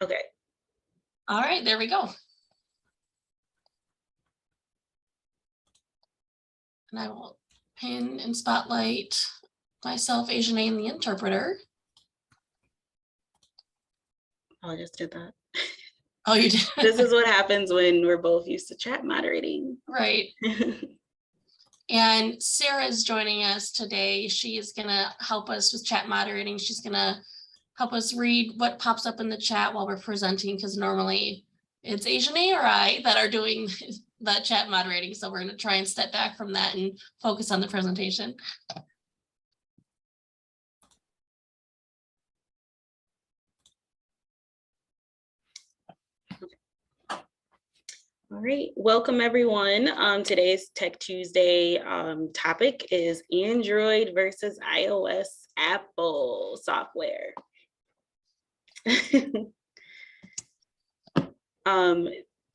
Okay. All right, there we go. And I will pin and spotlight myself, Ajaune, and the interpreter. Oh, I just did that. Oh, you did? This is what happens when we're both used to chat moderating. Right. And Sarah is joining us today. She is going to help us with chat moderating. She's going to help us read what pops up in the chat while we're presenting, because normally it's Ajaune or I that are doing the chat moderating. So we're going to try and step back from that and focus on the presentation. All right, welcome everyone. Today's Tech Tuesday topic is Android versus iOS Apple software.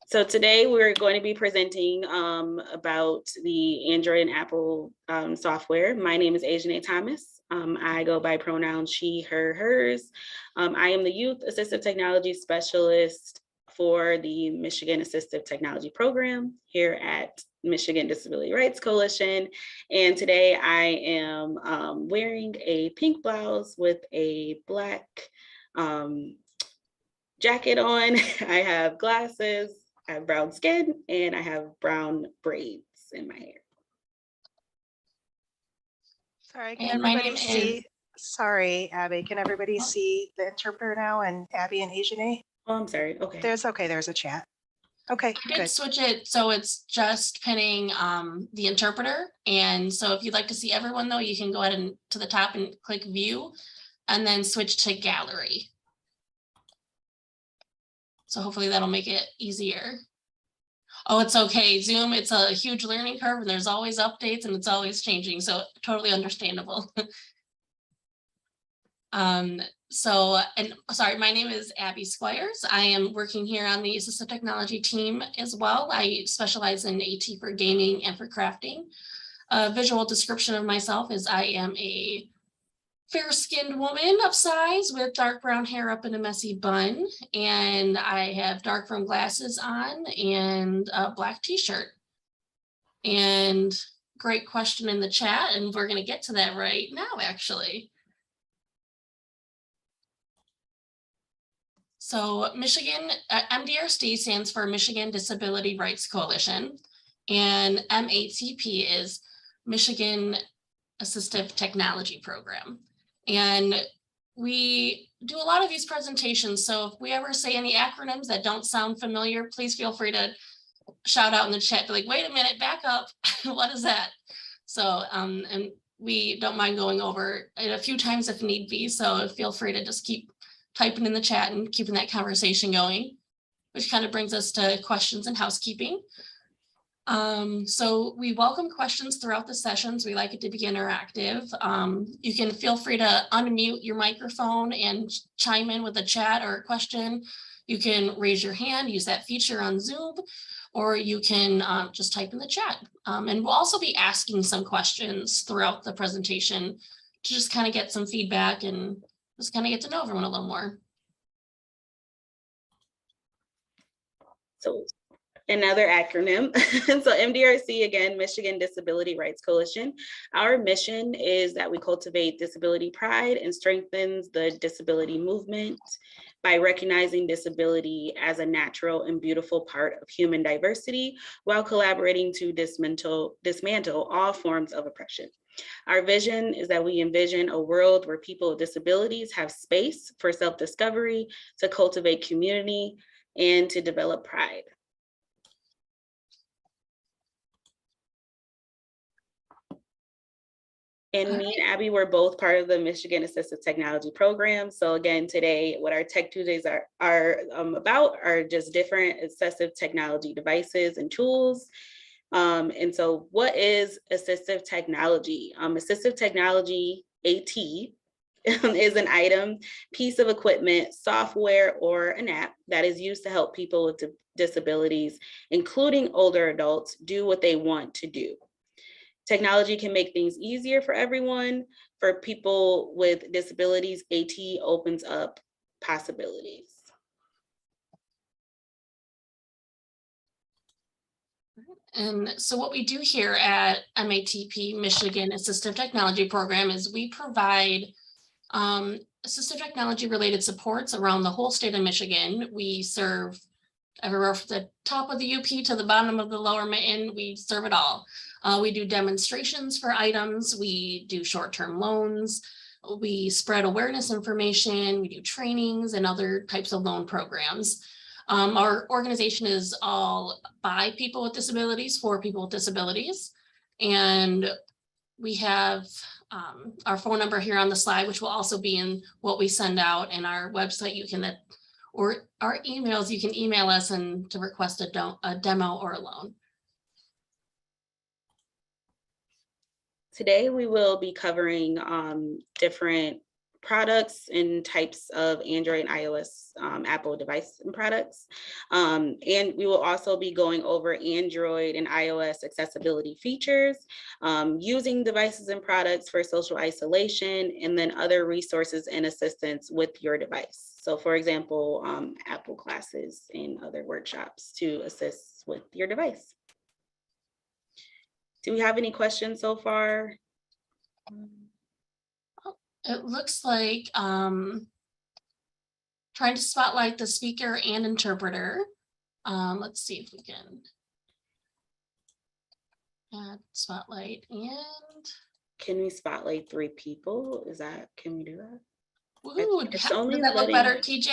So today we're going to be presenting about the Android and Apple software. My name is Ajaune Thomas. I go by pronouns she, her, hers. I am the Youth Assistive Technology Specialist for the Michigan Assistive Technology Program here at Michigan Disability Rights Coalition. And today I am wearing a pink blouse with a black jacket on. I have glasses, I have brown skin, and I have brown braids in my hair. Sorry, can everybody see? Sorry, Abby, can everybody see the interpreter now and Abby and Ajaune? Oh, I'm sorry. Okay. There's a chat. Okay, I did switch it so it's just pinning the interpreter. And so if you'd like to see everyone though, you can go ahead and to the top and click view and then switch to gallery. So hopefully that'll make it easier. Oh, it's okay. Zoom, it's a huge learning curve and there's always updates and it's always changing. So totally understandable. Sorry, my name is Abby Squires. I am working here on the assistive technology team as well. I specialize in AT for gaming and for crafting. A visual description of myself is I am a fair-skinned woman of size with dark brown hair up in a messy bun, and I have dark brown glasses on and a black t-shirt. And great question in the chat, and we're going to get to that right now, actually. So Michigan, MDRC stands for Michigan Disability Rights Coalition, and MATP is Michigan Assistive Technology Program. And we do a lot of these presentations, so if we ever say any acronyms that don't sound familiar, please feel free to shout out in the chat, be like, wait a minute, back up, what is that? So, and we don't mind going over it a few times if need be, so feel free to just keep typing in the chat and keeping that conversation going, which kind of brings us to questions and housekeeping. So we welcome questions throughout the sessions. We like it to be interactive. You can feel free to unmute your microphone and chime in with a chat or a question. You can raise your hand, use that feature on Zoom, or you can just type in the chat. And we'll also be asking some questions throughout the presentation to just kind of get some feedback and just kind of get to know everyone a little more. So another acronym. So MDRC, again, Michigan Disability Rights Coalition. Our mission is that we cultivate disability pride and strengthens the disability movement by recognizing disability as a natural and beautiful part of human diversity while collaborating to dismantle all forms of oppression. Our vision is that we envision a world where people with disabilities have space for self-discovery, to cultivate community, and to develop pride. And me and Abby were both part of the Michigan Assistive Technology Program. So again, today, what our Tech Tuesdays are about are just different assistive technology devices and tools. And so what is assistive technology? Assistive technology, AT, is an item, piece of equipment, software, or an app that is used to help people with disabilities, including older adults, do what they want to do. Technology can make things easier for everyone. For people with disabilities, AT opens up possibilities. And so what we do here at MATP, Michigan Assistive Technology Program, is we provide assistive technology related supports around the whole state of Michigan. We serve everywhere from the top of the UP to the bottom of the lower mitten. We serve it all. We do demonstrations for items. We do short-term loans. We spread awareness information. We do trainings and other types of loan programs. Our organization is all by people with disabilities, for people with disabilities. And we have our phone number here on the slide, which will also be in what we send out, and our website. You can, or our emails, you can email us and to request a demo or a loan. Today, we will be covering different products and types of Android and iOS Apple device and products. And we will also be going over Android and iOS accessibility features, using devices and products for social isolation, and then other resources and assistance with your device. So for example, Apple classes and other workshops to assist with your device. Do we have any questions so far? It looks like trying to spotlight the speaker and interpreter. Let's see if we can add spotlight. And can we spotlight 3 people? Can we do that? Woohoo, does that look better, TJ?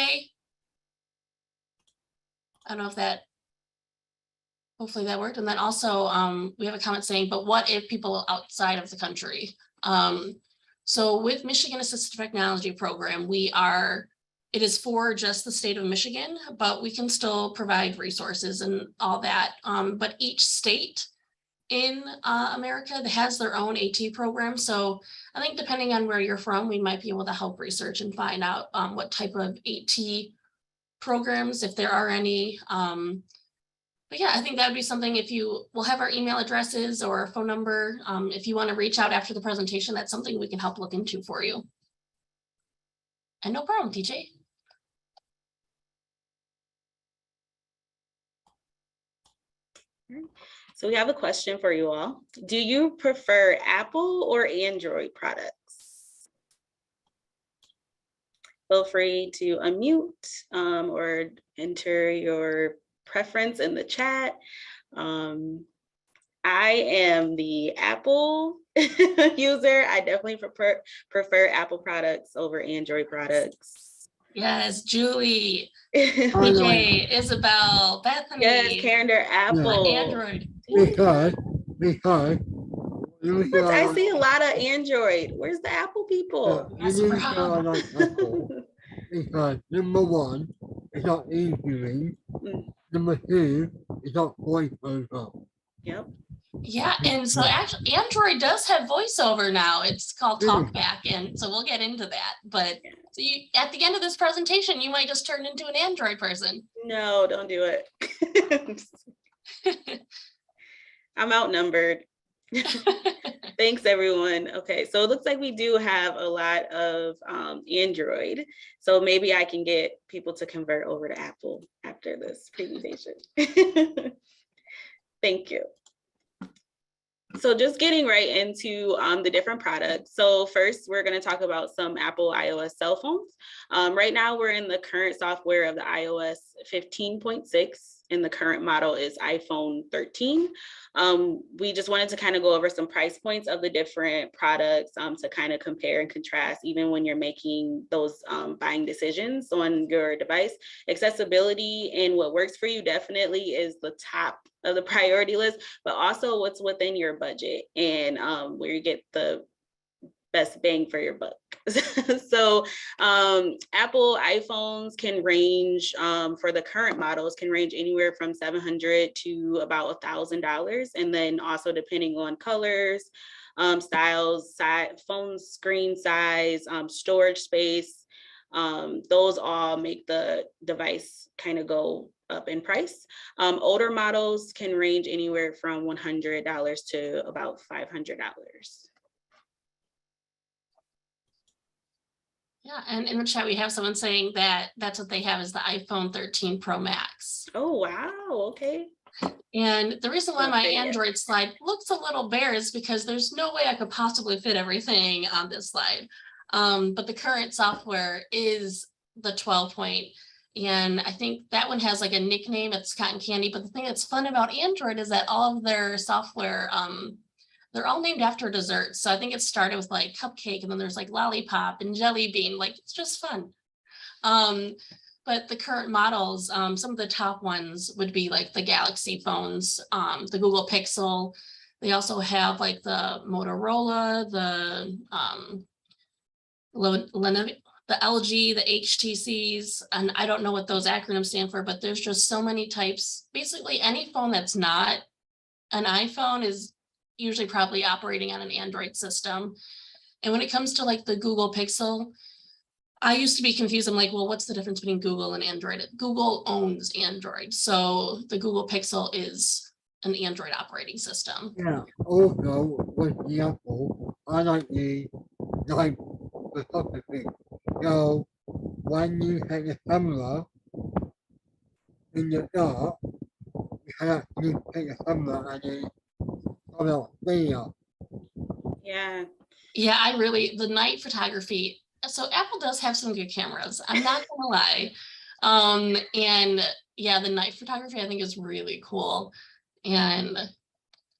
I don't know if that, hopefully that worked. And then also we have a comment saying, but what if people outside of the country? So with Michigan Assistive Technology Program, it is for just the state of Michigan, but we can still provide resources and all that. But each state in America has their own AT program. So I think depending on where you're from, we might be able to help research and find out what type of AT programs, if there are any. But yeah, I think that would be something. If we'll have our email addresses or phone number. If you want to reach out after the presentation, that's something we can help look into for you. And no problem, TJ. So we have a question for you all. Do you prefer Apple or Android products? Feel free to unmute or enter your preference in the chat. I am the Apple user. I definitely prefer Apple products over Android products. Yes, Julie, PJ, Isabel, Bethany. Yes, Karen, they're Apple. Android. Because I see a lot of Android. Where's the Apple people? Because number 1, it's not easy. Number 2, it's not voiceover. Yep. Yeah, and so actually Android does have voiceover now. It's called TalkBack, and so we'll get into that. But so at the end of this presentation, you might just turn into an Android person. No, don't do it. I'm outnumbered. Thanks, everyone. Okay, so it looks like we do have a lot of Android. So maybe I can get people to convert over to Apple after this presentation. Thank you. So just getting right into the different products. So first, we're going to talk about some Apple iOS cell phones. Right now, we're in the current software of the iOS 15.6, and the current model is iPhone 13. We just wanted to kind of go over some price points of the different products to kind of compare and contrast, even when you're making those buying decisions on your device. Accessibility and what works for you definitely is the top of the priority list, but also what's within your budget and where you get the best bang for your buck. So Apple iPhones can range for the current models can range anywhere from $700 to about $1,000, and then also depending on colors, styles, phone screen size, storage space, those all make the device kind of go up in price. Older models can range anywhere from $100 to about $500. Yeah, and in the chat we have someone saying that that's what they have is the iPhone 13 Pro Max. Oh, wow, okay. And the reason why my Okay, yeah. Android slide looks a little bare is because there's no way I could possibly fit everything on this slide. But the current software is the 12 point. And I think that one has like a nickname, it's Cotton Candy. But the thing that's fun about Android is that all of their software, they're all named after desserts. So I think it started with like cupcake, and then there's like lollipop and jelly bean. Like, it's just fun. But the current models, some of the top ones would be like the Galaxy phones, the Google Pixel. They also have like the Motorola, the LG, the HTCs, and I don't know what those acronyms stand for, but there's just so many types. Basically, any phone that's not an iPhone is usually probably operating on an Android system. And when it comes to like the Google Pixel, I used to be confused. I'm like, well, what's the difference between Google and Android? Google owns Android. So the Google Pixel is an Android operating system. Yeah, also with the Apple, I like the photography. So when you take a camera in the dark, you can actually take a camera and you come out clear. Yeah. Yeah, the night photography. So Apple does have some good cameras. I'm not gonna lie. And yeah, the night photography I think is really cool. But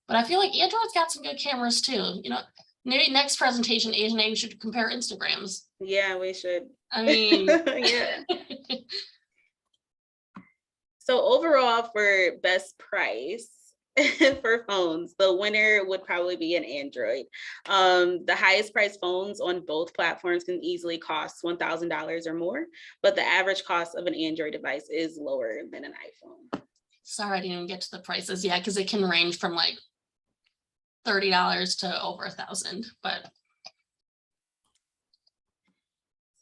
I feel like Android's got some good cameras too. You know, maybe next presentation, Ajaune, we should compare Instagrams. Yeah, we should. I mean, yeah. So overall, for best price for phones, the winner would probably be an Android. The highest priced phones on both platforms can easily cost $1,000 or more, but the average cost of an Android device is lower than an iPhone. Sorry, I didn't even get to the prices. Yeah, because it can range from like $30 to over $1,000, but.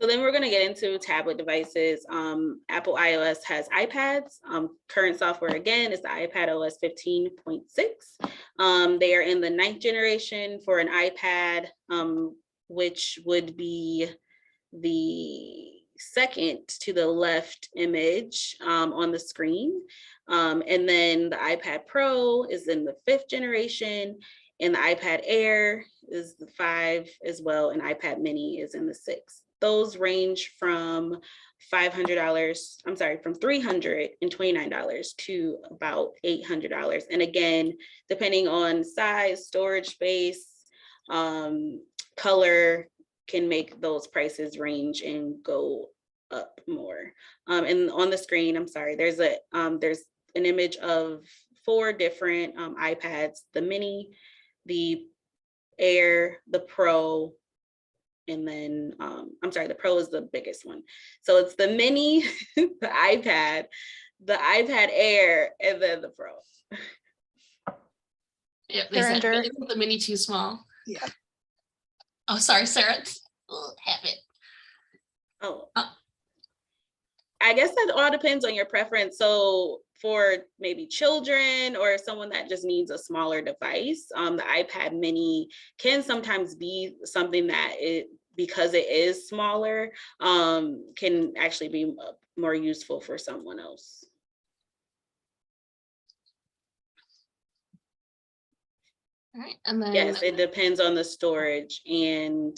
So then we're going to get into tablet devices. Apple iOS has iPads. Current software, again, is the iPad OS 15.6. They are in the 9th generation for an iPad, which would be the second to the left image on the screen. And then the iPad Pro is in the 5th generation, and the iPad Air is the 5 as well, and iPad Mini is in the 6th. Those range from $500, I'm sorry, from $329 to about $800. And again, depending on size, storage space, color, can make those prices range and go up more. And on the screen, I'm sorry, there's an image of 4 different iPads: the Mini, the Air, the Pro, and then I'm sorry, the Pro is the biggest one. So it's the Mini, the iPad Air, and then the Pro. Yeah, they said, isn't the Mini too small? Yeah. Oh, sorry, Sarah. Have it. Oh. I guess that all depends on your preference. So for maybe children or someone that just needs a smaller device, the iPad Mini can sometimes be something that because it is smaller, can actually be more useful for someone else. All right, and then yes, it depends on the storage, and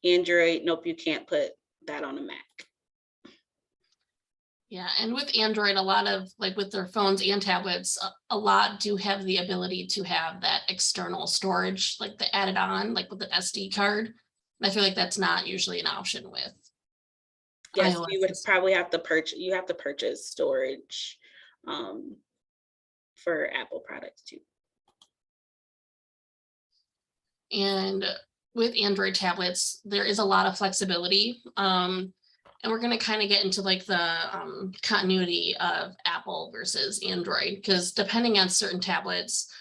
Android, nope, you can't put that on a Mac. Yeah, and with Android, a lot of, like with their phones and tablets, a lot do have the ability to have that external storage, like the added on, like with an SD card. And I feel like that's not usually an option with yes, iOS. you would probably have to purchase storage for Apple products too. And with Android tablets, there is a lot of flexibility. And we're going to kind of get into like the continuity of Apple versus Android, because depending on certain tablets,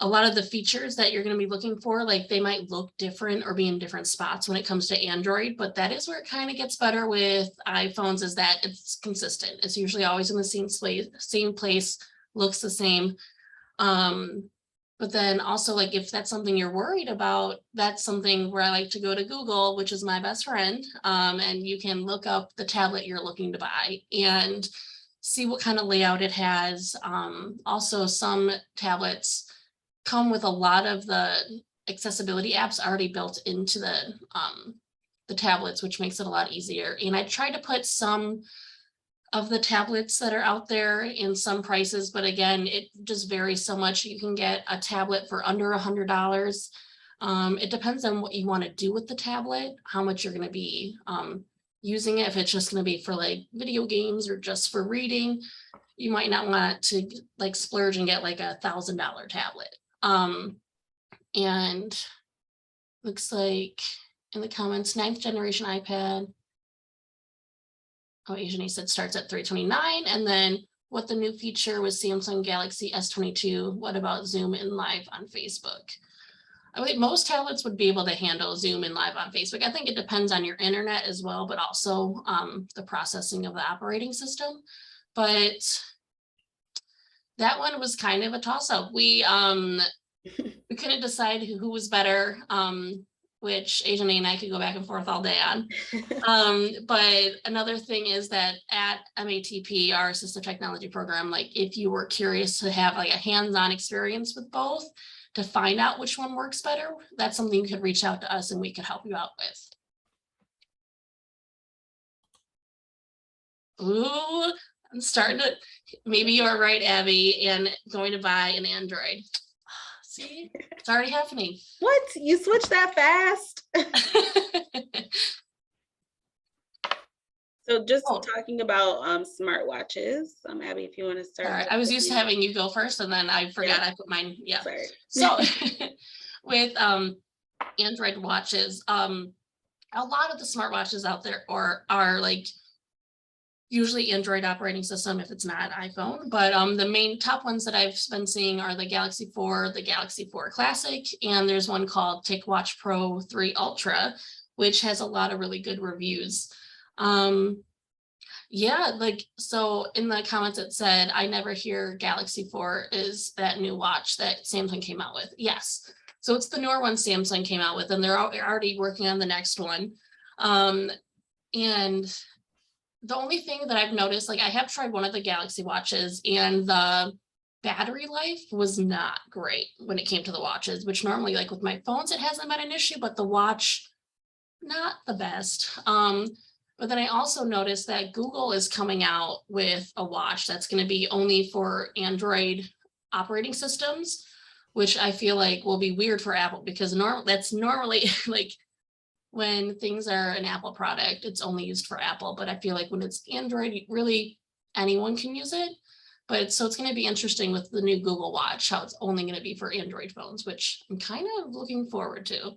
a lot of the features that you're going to be looking for, like they might look different or be in different spots when it comes to Android, but that is where it kind of gets better with iPhones, is that it's consistent. It's usually always in the same place, looks the same. But then also, like, if that's something you're worried about, that's something where I like to go to Google, which is my best friend. And you can look up the tablet you're looking to buy. And see what kind of layout it has. Also, some tablets come with a lot of the accessibility apps already built into the tablets, which makes it a lot easier. And I tried to put some of the tablets that are out there in some prices, but again, it just varies so much. You can get a tablet for under $100. It depends on what you want to do with the tablet, how much you're going to be using it. If it's just going to be for like video games or just for reading, you might not want to like splurge and get like $1,000 tablet. And looks like in the comments, 9th generation iPad. Oh, Ajaune said starts at $329. And then what the new feature was Samsung Galaxy S22. What about Zoom in live on Facebook? I think most tablets would be able to handle Zoom in live on Facebook. I think it depends on your internet as well, but also the processing of the operating system. But that one was kind of a toss-up. We couldn't decide who was better, which Ajaune and I could go back and forth all day on. But another thing is that at MATP, our assistive technology program, like if you were curious to have like a hands-on experience with both to find out which one works better, that's something you could reach out to us and we could help you out with. Ooh, I'm starting to, maybe you're right, Abby, and going to buy an Android. See, it's already happening. What? You switched that fast? So just talking about smartwatches. Abby, if you want to start. All right. I was used to having you go first and then I forgot I put mine. Yeah. Sorry. So with Android watches, a lot of the smartwatches out there are like usually Android operating system if it's not iPhone, but the main top ones that I've been seeing are the Galaxy 4, the Galaxy 4 Classic, and there's one called TicWatch Pro 3 Ultra, which has a lot of really good reviews. Yeah, like, so in the comments it said, I never hear Galaxy 4 is that new watch that Samsung came out with. Yes. So it's the newer one Samsung came out with, and they're already working on the next one. And the only thing that I've noticed, like I have tried one of the Galaxy watches and the battery life was not great when it came to the watches, which normally like with my phones, it hasn't been an issue, but the watch, not the best. But then I also noticed that Google is coming out with a watch that's going to be only for Android operating systems, which I feel like will be weird for Apple because that's normally like when things are an Apple product, it's only used for Apple. But I feel like when it's Android, really anyone can use it. But so it's going to be interesting with the new Google Watch, how it's only going to be for Android phones, which I'm kind of looking forward to.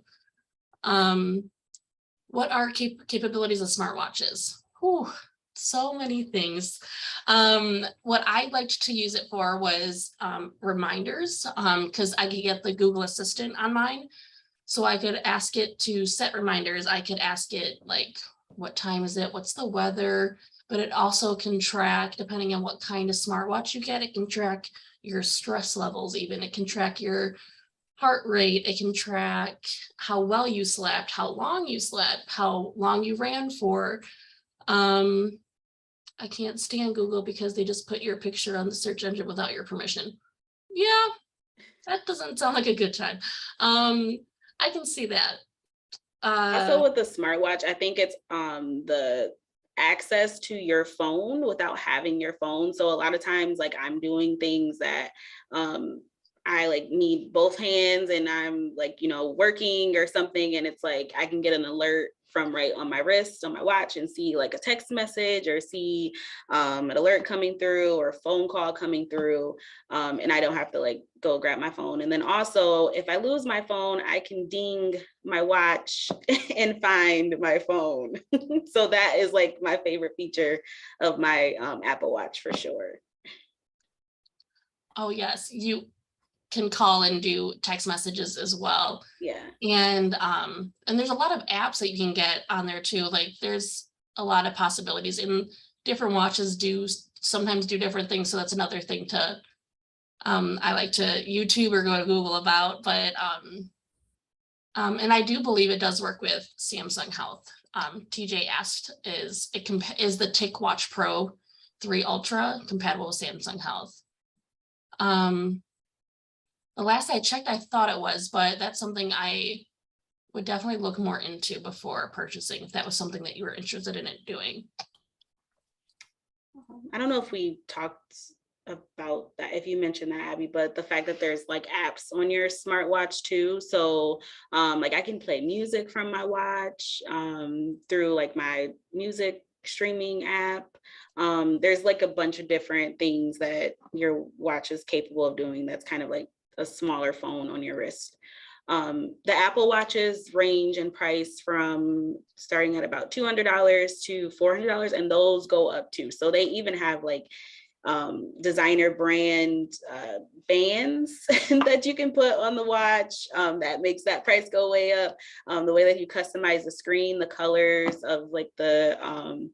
What are capabilities of smartwatches? Whew, so many things. What I liked to use it for was reminders, because I could get the Google Assistant on mine. So I could ask it to set reminders. I could ask it like, what time is it? What's the weather? But it also can track, depending on what kind of smartwatch you get, it can track your stress levels even. It can track your heart rate. It can track how well you slept, how long you slept, how long you ran for. I can't stand Google because they just put your picture on the search engine without your permission. Yeah, that doesn't sound like a good time. I can see that. Also with the smartwatch, I think it's the access to your phone without having your phone. So a lot of times, like I'm doing things that I like need both hands and I'm like, you know, working or something. And it's like, I can get an alert from right on my wrist, on my watch and see like a text message or see an alert coming through or a phone call coming through. And I don't have to like go grab my phone. And then also if I lose my phone, I can ding my watch and find my phone. So that is like my favorite feature of my Apple Watch for sure. Oh yes, you can call and do text messages as well. Yeah. And there's a lot of apps that you can get on there too. Like there's a lot of possibilities, and different watches sometimes do different things. So that's another thing to I like to YouTube or go to Google about, but and I do believe it does work with Samsung Health. TJ asked, is the TicWatch Pro 3 Ultra compatible with Samsung Health. The last I checked, I thought it was, but that's something I would definitely look more into before purchasing, if that was something that you were interested in it doing. I don't know if we talked about that, if you mentioned that, Abby, but the fact that there's like apps on your smartwatch too. So like I can play music from my watch through like my music streaming app. There's like a bunch of different things that your watch is capable of doing that's kind of like a smaller phone on your wrist. The Apple Watches range in price from starting at about $200 to $400, and those go up too. So they even have like designer brand bands that you can put on the watch that makes that price go way up. The way that you customize the screen, the colors of like the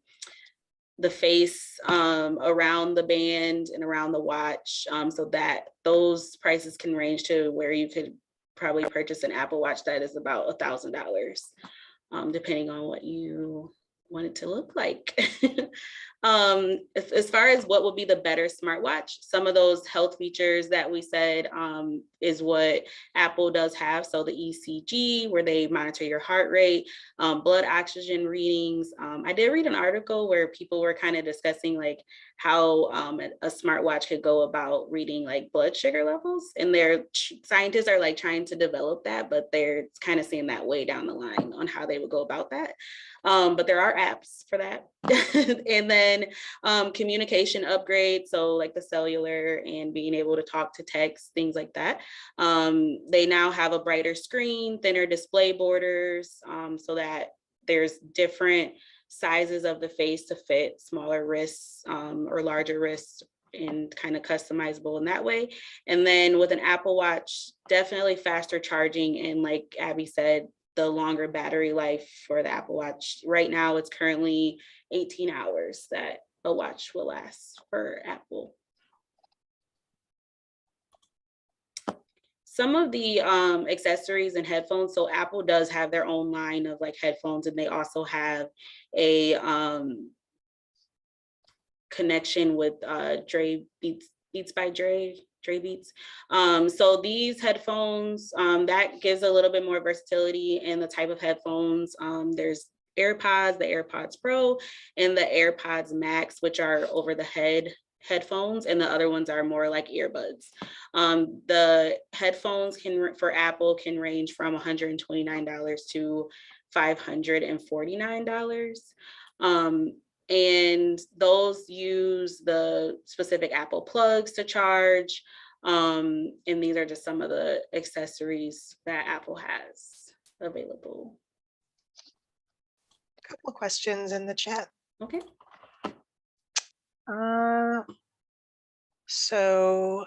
face around the band and around the watch, so that those prices can range to where you could probably purchase an Apple Watch that is about $1,000, depending on what you want it to look like. As far as what would be the better smartwatch, some of those health features that we said is what Apple does have. So the ECG, where they monitor your heart rate, blood oxygen readings. I did read an article where people were kind of discussing like how a smartwatch could go about reading like blood sugar levels, and their scientists are like trying to develop that, but they're kind of seeing that way down the line on how they would go about that. But there are apps for that. And then communication upgrades, so like the cellular and being able to talk to text, things like that. They now have a brighter screen, thinner display borders, so that there's different sizes of the face to fit smaller wrists or larger wrists, and kind of customizable in that way. And then with an Apple Watch, definitely faster charging, and like Abby said, the longer battery life for the Apple Watch. Right now, it's currently 18 hours that a watch will last for Apple. Some of the accessories and headphones, so Apple does have their own line of like headphones, and they also have a connection with Beats by Dre Beats. So these headphones, that gives a little bit more versatility in the type of headphones. There's AirPods, the AirPods Pro, and the AirPods Max, which are over the head headphones, and the other ones are more like earbuds. The headphones for Apple can range from $129 to $549. And those use the specific Apple plugs to charge. And these are just some of the accessories that Apple has available. A couple of questions in the chat. Okay. So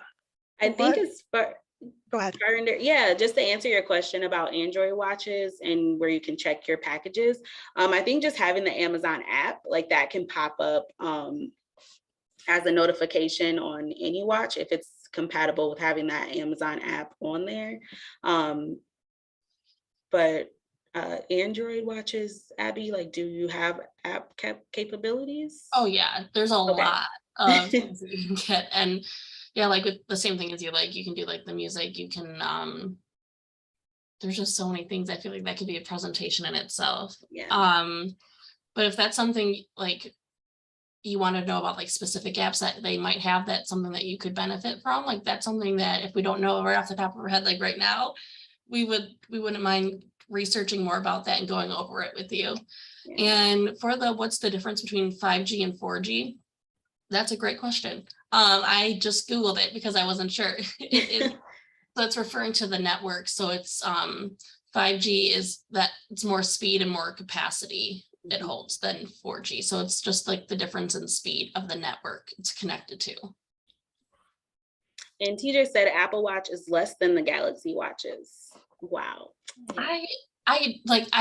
I think it's go ahead. Yeah, just to answer your question about Android watches and where you can check your packages. I think just having the Amazon app, like that can pop up as a notification on any watch if it's compatible with having that Amazon app on there. But Android watches, Abby, like, do you have app capabilities? Oh yeah, there's a lot of things that you can get, and yeah, like with the same thing as you, like you can do like the music, you can there's just so many things. I feel like that could be a presentation in itself. Yeah. But if that's something like you want to know about, like specific apps that they might have, that's something that you could benefit from, like that's something that if we don't know right off the top of our head, like right now, we wouldn't mind researching more about that and going over it with you. Yeah. And for what's the difference between 5G and 4G? That's a great question. I just Googled it because I wasn't sure. That's referring to the network. So it's 5G is that it's more speed and more capacity it holds than 4G. So it's just like the difference in speed of the network it's connected to. And TJ said Apple Watch is less than the Galaxy watches. Wow. I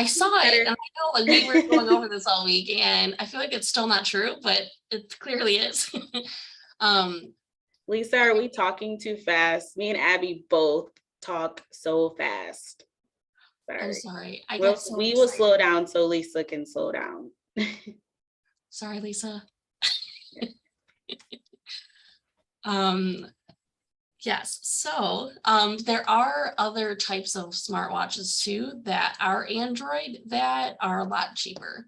saw it, and I know like we were going over this all week, and I feel like it's still not true, but it clearly is. Lisa, are we talking too fast? Me and Abby both talk so fast. Sorry. I'm sorry. We will slow down so Lisa can slow down. Sorry, Lisa. Yes, so there are other types of smartwatches too that are Android that are a lot cheaper.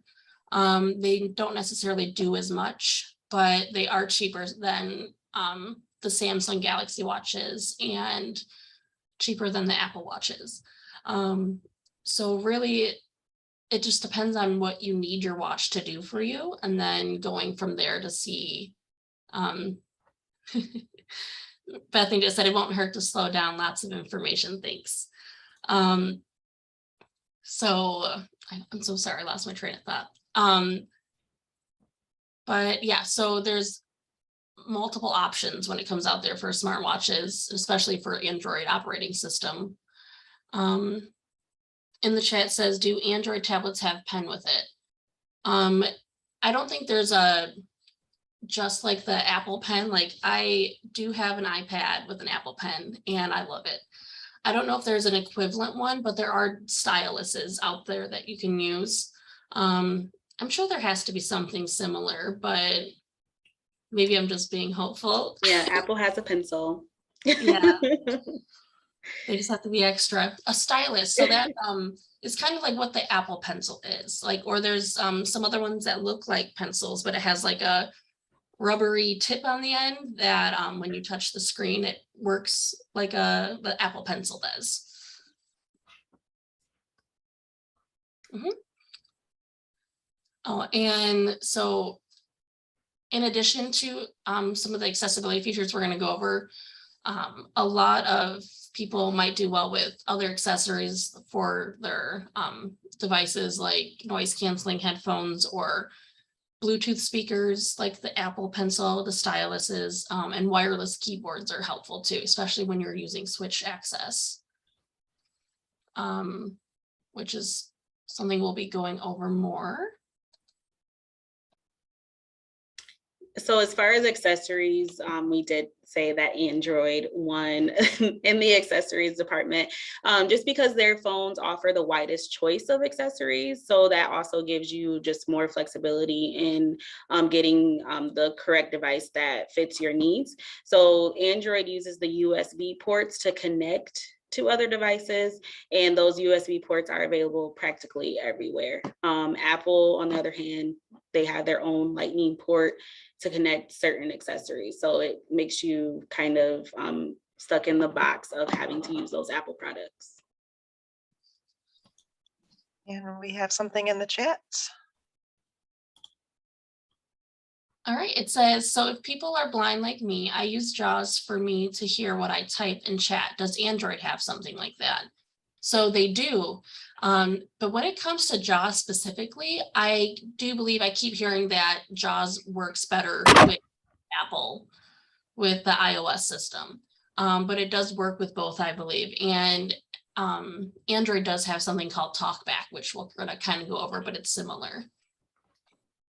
They don't necessarily do as much, but they are cheaper than the Samsung Galaxy watches and cheaper than the Apple watches. So really, it just depends on what you need your watch to do for you, and then going from there to see. Bethany just said it won't hurt to slow down. Lots of information. Thanks. So I'm so sorry, I lost my train of thought. But yeah, so there's multiple options when it comes out there for smartwatches, especially for Android operating system. In the chat says, do Android tablets have pen with it? I don't think there's a just like the Apple Pen. Like I do have an iPad with an Apple Pen and I love it. I don't know if there's an equivalent one, but there are styluses out there that you can use. I'm sure there has to be something similar, but maybe I'm just being hopeful. Yeah, Apple has a pencil. Yeah. They just have to be extra. A stylus. So that is kind of like what the Apple Pencil is. Like, or there's some other ones that look like pencils, but it has like a rubbery tip on the end that when you touch the screen, it works like the Apple Pencil does. Oh, and so in addition to some of the accessibility features we're going to go over, a lot of people might do well with other accessories for their devices like noise canceling headphones or Bluetooth speakers like the Apple Pencil, the styluses, and wireless keyboards are helpful too, especially when you're using switch access, which is something we'll be going over more. So as far as accessories, we did say that Android won in the accessories department, just because their phones offer the widest choice of accessories. So that also gives you just more flexibility in getting the correct device that fits your needs. So Android uses the USB ports to connect to other devices, and those USB ports are available practically everywhere. Apple, on the other hand, they have their own Lightning port to connect certain accessories. So it makes you kind of stuck in the box of having to use those Apple products. And we have something in the chat. All right, it says, so if people are blind like me, I use JAWS for me to hear what I type in chat. Does Android have something like that? So they do. But when it comes to JAWS specifically, I do believe I keep hearing that JAWS works better with Apple, with the iOS system. But it does work with both, I believe. And Android does have something called TalkBack, which we're going to kind of go over, but it's similar.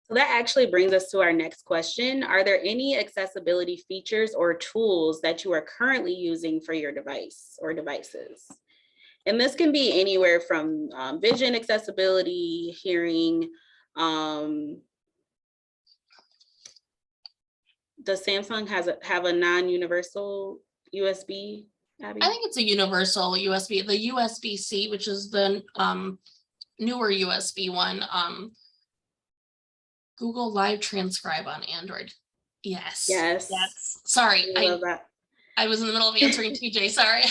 So that actually brings us to our next question. Are there any accessibility features or tools that you are currently using for your device or devices? And this can be anywhere from vision accessibility, hearing. Does Samsung have a non-universal USB, Abby? I think it's a universal USB, the USB-C, which is the newer USB one. Google Live Transcribe on Android. Yes. Yes. Sorry, I love that. I was in the middle of answering TJ, sorry.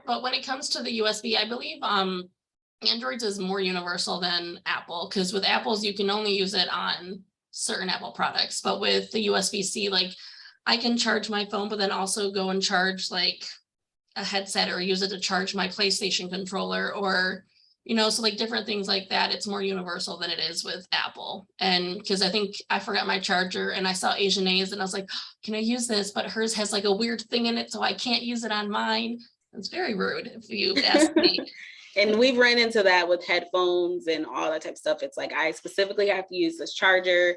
But when it comes to the USB, I believe Android's is more universal than Apple, because with Apple's, you can only use it on certain Apple products. But with the USB-C, like I can charge my phone, but then also go and charge like a headset or use it to charge my PlayStation controller or, you know, so like different things like that. It's more universal than it is with Apple. And because I think I forgot my charger and I saw Ajaune's and I was like, oh, can I use this? But hers has like a weird thing in it, so I can't use it on mine. It's very rude if you ask me. And we've run into that with headphones and all that type of stuff. It's like, I specifically have to use this charger,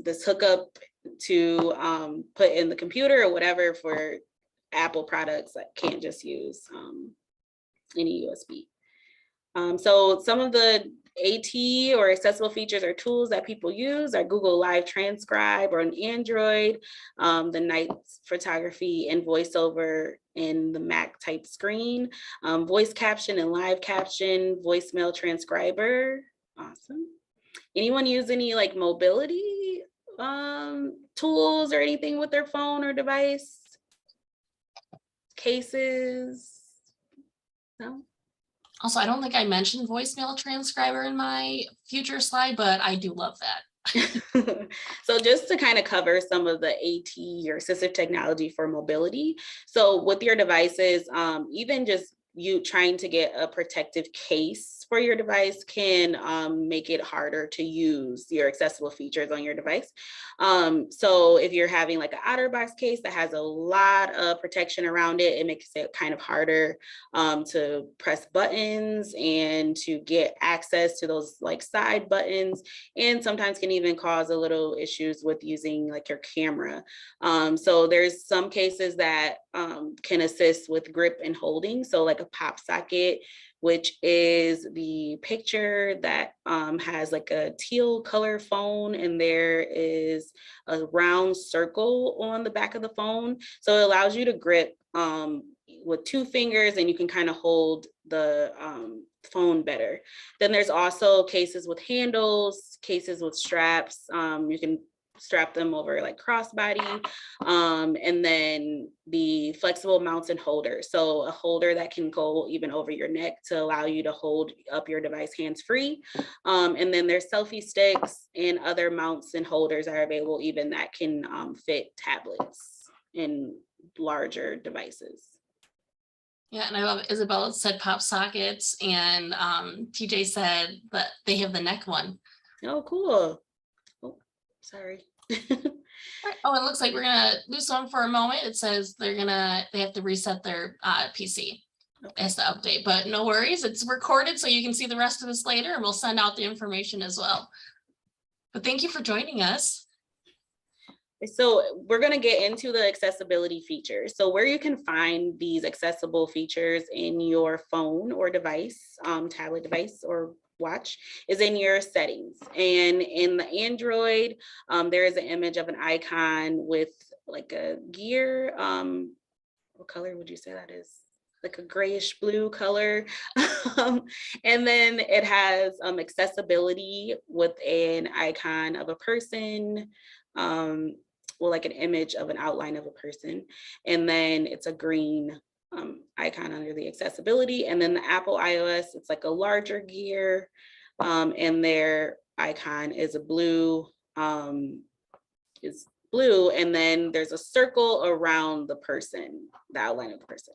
this hookup to put in the computer or whatever. For Apple products, I can't just use any USB. So some of the AT or accessible features or tools that people use are Google Live Transcribe or an Android, the night photography and voiceover in the Mac type screen, voice caption and live caption, voicemail transcriber. Awesome. Anyone use any like mobility tools or anything with their phone or device? Cases? No? Also, I don't think I mentioned voicemail transcriber in my future slide, but I do love that. So just to kind of cover some of the AT or assistive technology for mobility. So with your devices, even just you trying to get a protective case for your device can make it harder to use your accessible features on your device. So if you're having like an OtterBox case that has a lot of protection around it, it makes it kind of harder to press buttons and to get access to those like side buttons, and sometimes can even cause a little issues with using like your camera. So there's some cases that can assist with grip and holding. So like a pop socket, which is the picture that has like a teal color phone, and there is a round circle on the back of the phone. So it allows you to grip with 2 fingers, and you can kind of hold the phone better. Then there's also cases with handles, cases with straps. You can strap them over like crossbody, and then the flexible mounts and holders. So a holder that can go even over your neck to allow you to hold up your device hands-free. And then there's selfie sticks and other mounts and holders are available even that can fit tablets and larger devices. Yeah, and I love Isabella said pop sockets, and TJ said that they have the neck one. Oh, cool. Oh, sorry. Oh, it looks like we're gonna lose someone for a moment. It says they have to reset their PC. Okay. As the update, but no worries. It's recorded, so you can see the rest of this later, and we'll send out the information as well. But thank you for joining us. So we're going to get into the accessibility features. So where you can find these accessible features in your phone or device, tablet device or watch, is in your settings. And in the Android, there is an image of an icon with like a gear. What color would you say that is? Like a grayish blue color. And then it has accessibility with an icon of a person, well, like an image of an outline of a person. And then it's a green icon under the accessibility. And then the Apple iOS, it's like a larger gear, and their icon is a blue, and then there's a circle around the person, the outline of the person.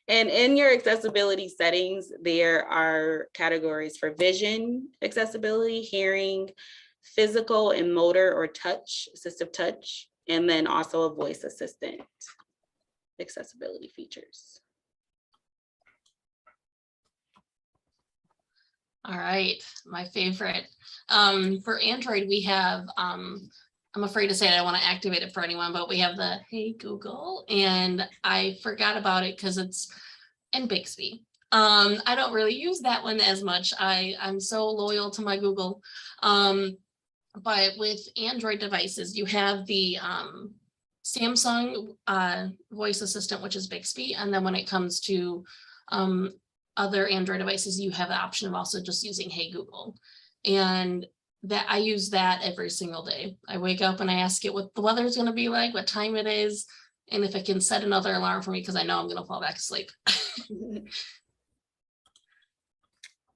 And in your accessibility settings, there are categories for vision accessibility, hearing, physical and motor or touch, assistive touch, and then also a voice assistant accessibility features. All right, my favorite. For Android, we have, I'm afraid to say I don't want to activate it for anyone, but we have the Hey Google, and I forgot about it because it's in Bixby. I don't really use that one as much. I'm so loyal to my Google. But with Android devices, you have the Samsung voice assistant, which is Bixby. And then when it comes to other Android devices, you have the option of also just using Hey Google. And that I use that every single day. I wake up and I ask it what the weather is going to be like, what time it is, and if it can set another alarm for me, because I know I'm going to fall back asleep.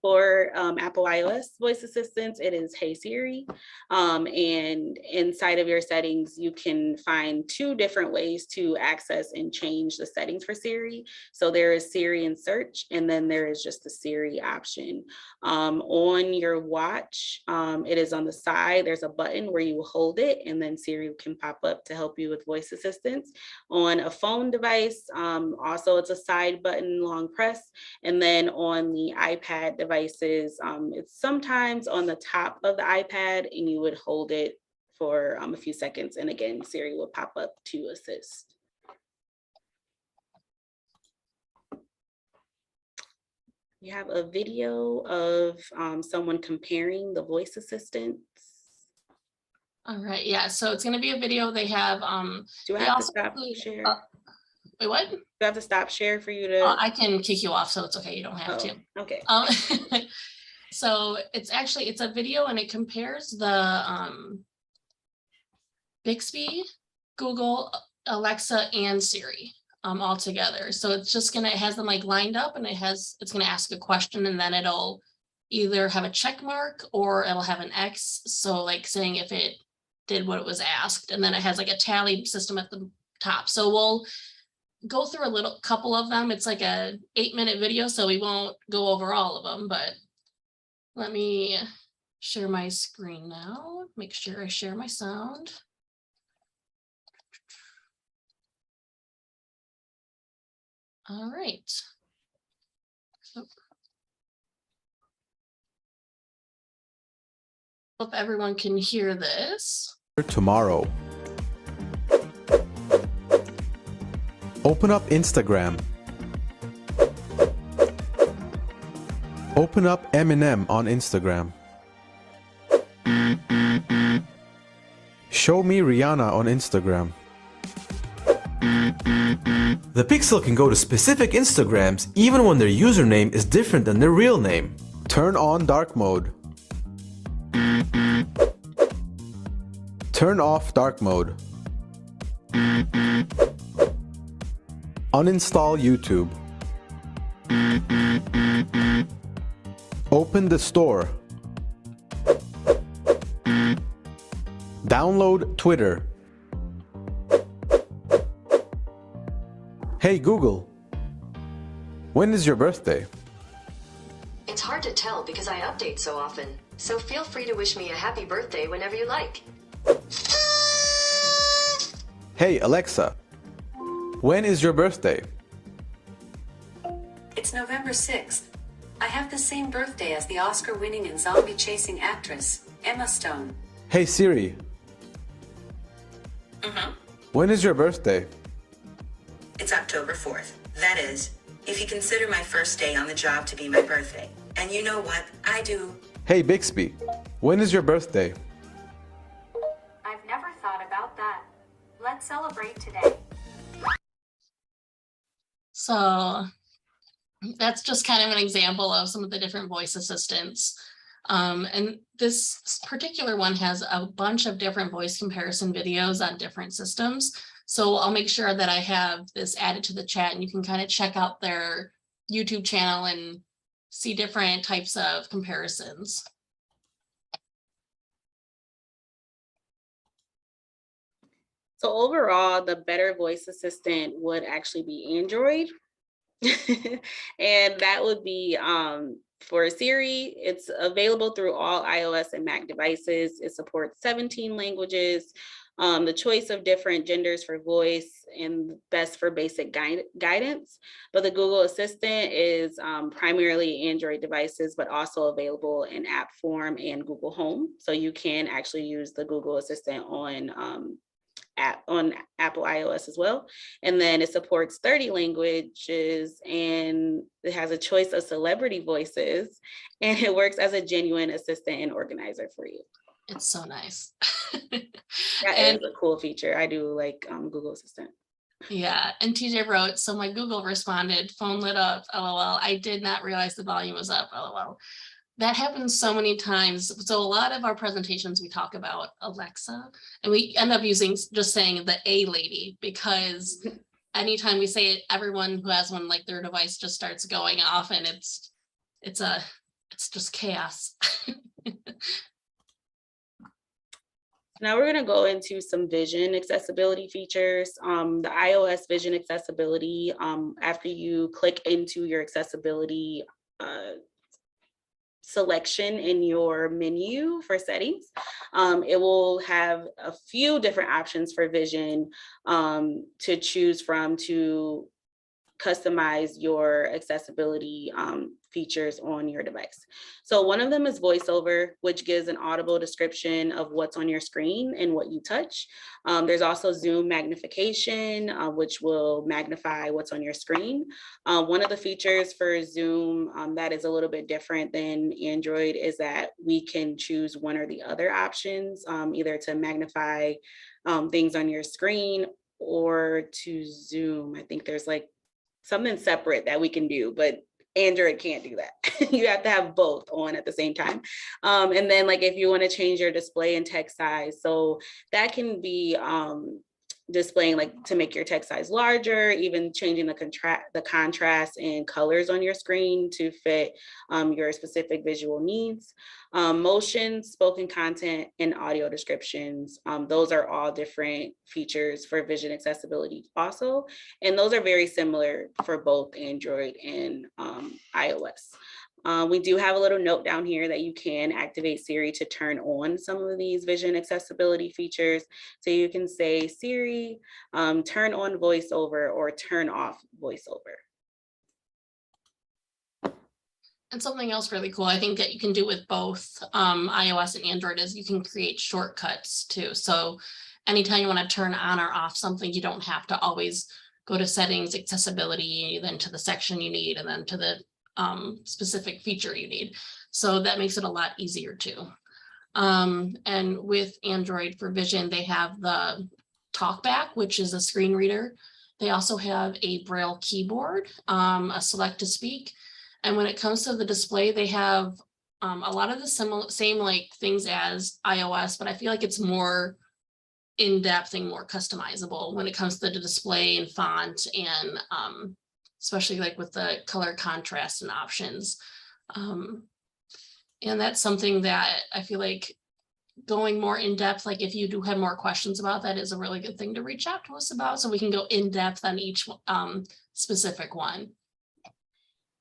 For Apple iOS voice assistants, it is Hey Siri. And inside of your settings, you can find 2 different ways to access and change the settings for Siri. So there is Siri and search, and then there is just the Siri option. On your watch, it is on the side. There's a button where you will hold it, and then Siri can pop up to help you with voice assistance. On a phone device, also it's a side button, long press, and then on the iPad devices, it's sometimes on the top of the iPad, and you would hold it for a few seconds, and again Siri will pop up to assist. We have a video of someone comparing the voice assistants. All right, yeah, so it's gonna be a video they have, Do I they have to also stop include, share? wait, what? Do I have to stop share for you to? I can kick you off, so it's okay, you don't have to. Okay. So it's a video and it compares the Bixby, Google, Alexa, and Siri all together. So it's just it has them like lined up, and it's gonna ask a question, and then it'll either have a check mark or it'll have an X. So like saying if it did what it was asked, and then it has like a tally system at the top. So we'll go through a couple of them. It's like a 8-minute video, so we won't go over all of them, but let me share my screen now. Make sure I share my sound. All right. Hope everyone can hear this. Tomorrow. Open up Instagram. Open up Eminem on Instagram. Show me Rihanna on Instagram. The Pixel can go to specific Instagrams even when their username is different than their real name. Turn on dark mode. Turn off dark mode. Uninstall YouTube. Open the store. Download Twitter. Hey Google, when is your birthday? It's hard to tell because I update so often, so feel free to wish me a happy birthday whenever you like. Hey Alexa, when is your birthday? It's November 6th. I have the same birthday as the Oscar-winning and zombie-chasing actress, Emma Stone. Hey Siri, when is your birthday? It's October 4th. That is, if you consider my first day on the job to be my birthday. And you know what? I do. Hey Bixby, when is your birthday? I've never thought about that. Let's celebrate today. So that's just kind of an example of some of the different voice assistants. And this particular one has a bunch of different voice comparison videos on different systems. So I'll make sure that I have this added to the chat, and you can kind of check out their YouTube channel and see different types of comparisons. So overall, the better voice assistant would actually be Android. And that would be for Siri. It's available through all iOS and Mac devices. It supports 17 languages. The choice of different genders for voice and best for basic guidance. But the Google Assistant is primarily Android devices, but also available in app form and Google Home. So you can actually use the Google Assistant on Apple iOS as well. And then it supports 30 languages, and it has a choice of celebrity voices, and it works as a genuine assistant and organizer for you. It's so nice. That is a cool feature. I do like Google Assistant. Yeah, and TJ wrote, so my Google responded, phone lit up, LOL. I did not realize the volume was up, LOL. That happens so many times. So a lot of our presentations, we talk about Alexa, and we end up just saying the A lady, because anytime we say it, everyone who has one, like their device just starts going off, and it's just chaos. Now we're going to go into some vision accessibility features. The iOS vision accessibility, after you click into your accessibility selection in your menu for settings, it will have a few different options for vision to choose from to customize your accessibility features on your device. So one of them is voiceover, which gives an audible description of what's on your screen and what you touch. There's also zoom magnification, which will magnify what's on your screen. One of the features for Zoom that is a little bit different than Android is that we can choose one or the other options, either to magnify things on your screen or to zoom. I think there's like something separate that we can do, but Android can't do that. You have to have both on at the same time. And then like if you want to change your display and text size, so that can be displaying like to make your text size larger, even changing the contrast and colors on your screen to fit your specific visual needs. Motion, spoken content, and audio descriptions. Those are all different features for vision accessibility also. And those are very similar for both Android and iOS. We do have a little note down here that you can activate Siri to turn on some of these vision accessibility features. So you can say, Siri, turn on voiceover or turn off voiceover. And something else really cool, I think that you can do with both iOS and Android is you can create shortcuts too. So anytime you want to turn on or off something, you don't have to always go to settings, accessibility, then to the section you need, and then to the specific feature you need. So that makes it a lot easier too. And with Android for vision, they have the TalkBack, which is a screen reader. They also have a Braille keyboard, a select to speak. And when it comes to the display, they have a lot of the same like things as iOS, but I feel like it's more in-depth and more customizable when it comes to the display and font and especially like with the color contrast and options. And that's something that I feel like going more in depth, like if you do have more questions about that, is a really good thing to reach out to us about so we can go in depth on each specific one.